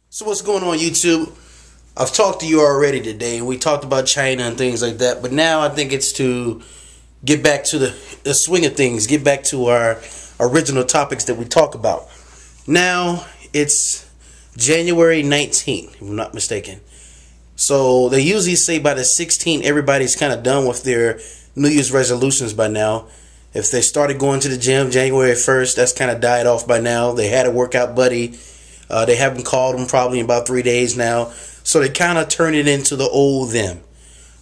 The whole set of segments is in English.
So what's going on, YouTube? I've talked to you already today, and we talked about China and things like that. But now I think it's to get back to the swing of things, get back to our original topics that we talk about. Now it's January 19th, if I'm not mistaken. So they usually say by the 16th, everybody's kind of done with their New Year's resolutions by now. If they started going to the gym January 1st, that's kind of died off by now. They had a workout buddy. They haven't called them probably in about 3 days now. So they kind of turned it into the old them.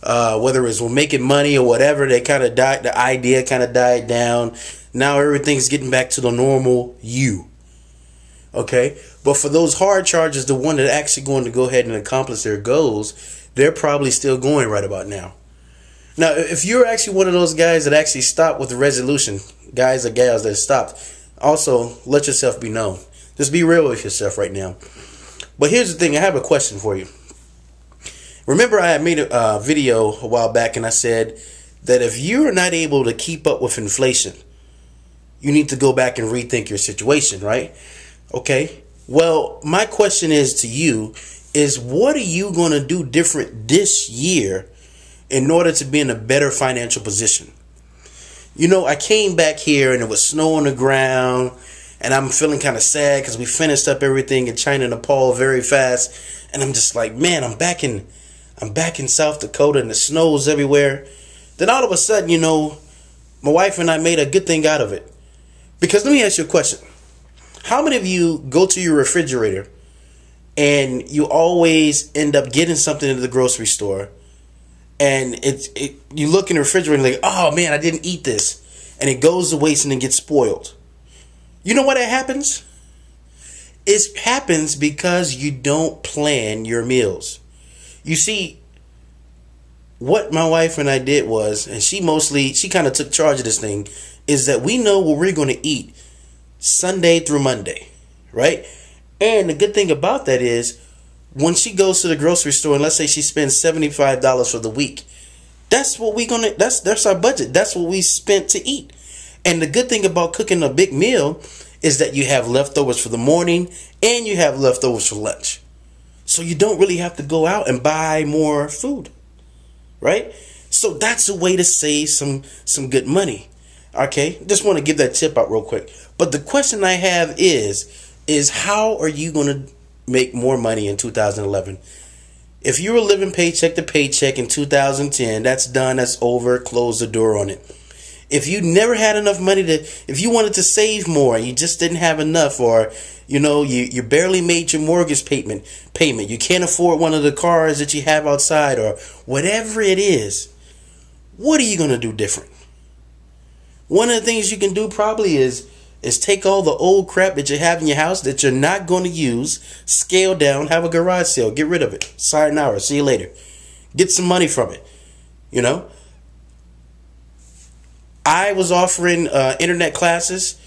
Whether it's making money or whatever, they kind of died. The idea kind of died down. Now everything's getting back to the normal you. Okay? But for those hard chargers, the one that actually going to go ahead and accomplish their goals, they're probably still going right about now. Now, if you're actually one of those guys that actually stopped with the resolution, guys or gals that stopped, also let yourself be known. Just be real with yourself right now. But here's the thing. I have a question for you. Remember, I had made a video a while back, and I said that if you're not able to keep up with inflation, you need to go back and rethink your situation, right? Okay. Well, my question is to you is, what are you going to do different this year in order to be in a better financial position? You know, I came back here and it was snow on the ground, and I'm feeling kind of sad because we finished up everything in China and Nepal very fast, and I'm just like, man, I'm back in South Dakota and the snow's everywhere. Then all of a sudden, you know, my wife and I made a good thing out of it. Because let me ask you a question. How many of you go to your refrigerator and you always end up getting something at the grocery store, and you look in the refrigerator and like, oh man, I didn't eat this, and it goes to waste and it gets spoiled? You know why that happens? It happens because you don't plan your meals. You see, what my wife and I did was, and she kind of took charge of this thing, is that we know what we're going to eat Sunday through Monday, right? And the good thing about that is, when she goes to the grocery store and let's say she spends $75 for the week, that's what that's our budget. That's what we spent to eat. And the good thing about cooking a big meal is that you have leftovers for the morning and you have leftovers for lunch. So you don't really have to go out and buy more food, right? So that's a way to save some good money. Okay, just want to give that tip out real quick. But the question I have is how are you going to make more money in 2011? If you were living paycheck to paycheck in 2010, that's done, that's over, close the door on it. If you never had enough money if you wanted to save more and you just didn't have enough, or you know, you barely made your mortgage payment, you can't afford one of the cars that you have outside, or whatever it is, what are you going to do different? One of the things you can do probably is take all the old crap that you have in your house that you're not going to use, scale down, have a garage sale, get rid of it. Sayonara, see you later. Get some money from it, you know? I was offering internet classes.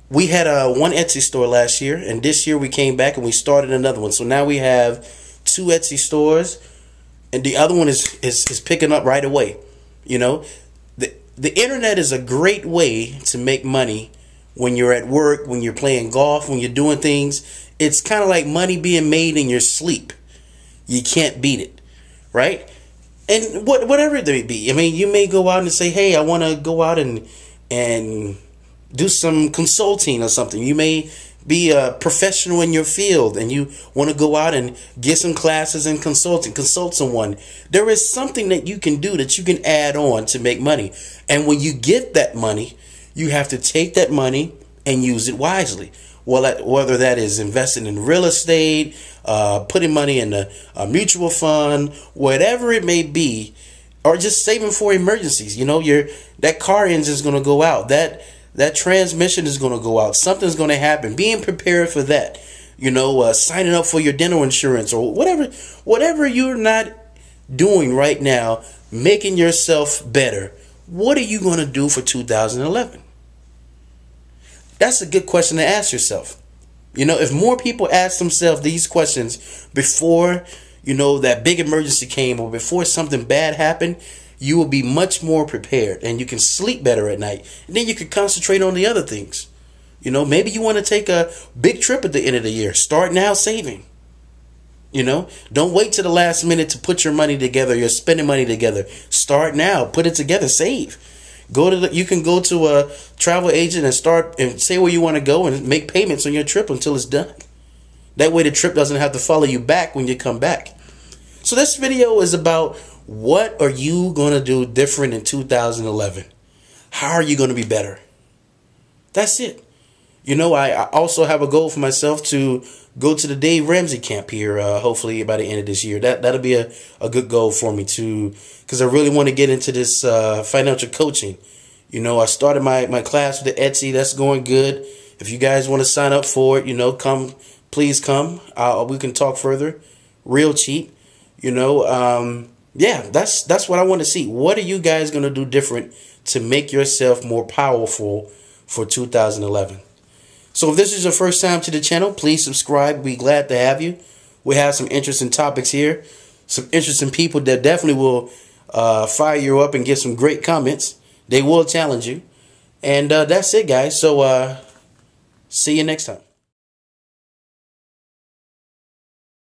We had one Etsy store last year, and this year we came back and we started another one. So now we have 2 Etsy stores, and the other one is picking up right away. You know, the internet is a great way to make money when you're at work, when you're playing golf, when you're doing things. It's kind of like money being made in your sleep. You can't beat it, right? And whatever it may be. I mean, you may go out and say, hey, I want to go out and do some consulting or something. You may be a professional in your field and you want to go out and get some classes in consulting, consult someone. There is something that you can do that you can add on to make money. And when you get that money, you have to take that money and use it wisely. Well, whether that is investing in real estate, putting money in a mutual fund, whatever it may be, or just saving for emergencies. You know, that car engine is going to go out. That transmission is going to go out. Something's going to happen. Being prepared for that. You know, signing up for your dental insurance or whatever you're not doing right now, making yourself better. What are you going to do for 2011? That's a good question to ask yourself. You know, if more people ask themselves these questions before, you know, that big emergency came or before something bad happened, you will be much more prepared and you can sleep better at night. And then you can concentrate on the other things. You know, maybe you want to take a big trip at the end of the year. Start now saving. You know, don't wait to the last minute to put your money together. You're spending money together. Start now. Put it together. Save. You can go to a travel agent and start and say where you want to go and make payments on your trip until it's done. That way the trip doesn't have to follow you back when you come back. So this video is about what are you going to do different in 2011? How are you going to be better? That's it. You know, I also have a goal for myself to go to the Dave Ramsey camp here, hopefully by the end of this year. That'll be a good goal for me too, because I really want to get into this financial coaching. You know, I started my class with the Etsy. That's going good. If you guys want to sign up for it, you know, please come. We can talk further. Real cheap. You know, yeah, that's what I want to see. What are you guys going to do different to make yourself more powerful for 2011? So if this is your first time to the channel, please subscribe. We'd be glad to have you. We have some interesting topics here. Some interesting people that definitely will fire you up and get some great comments. They will challenge you. And that's it, guys. So see you next time.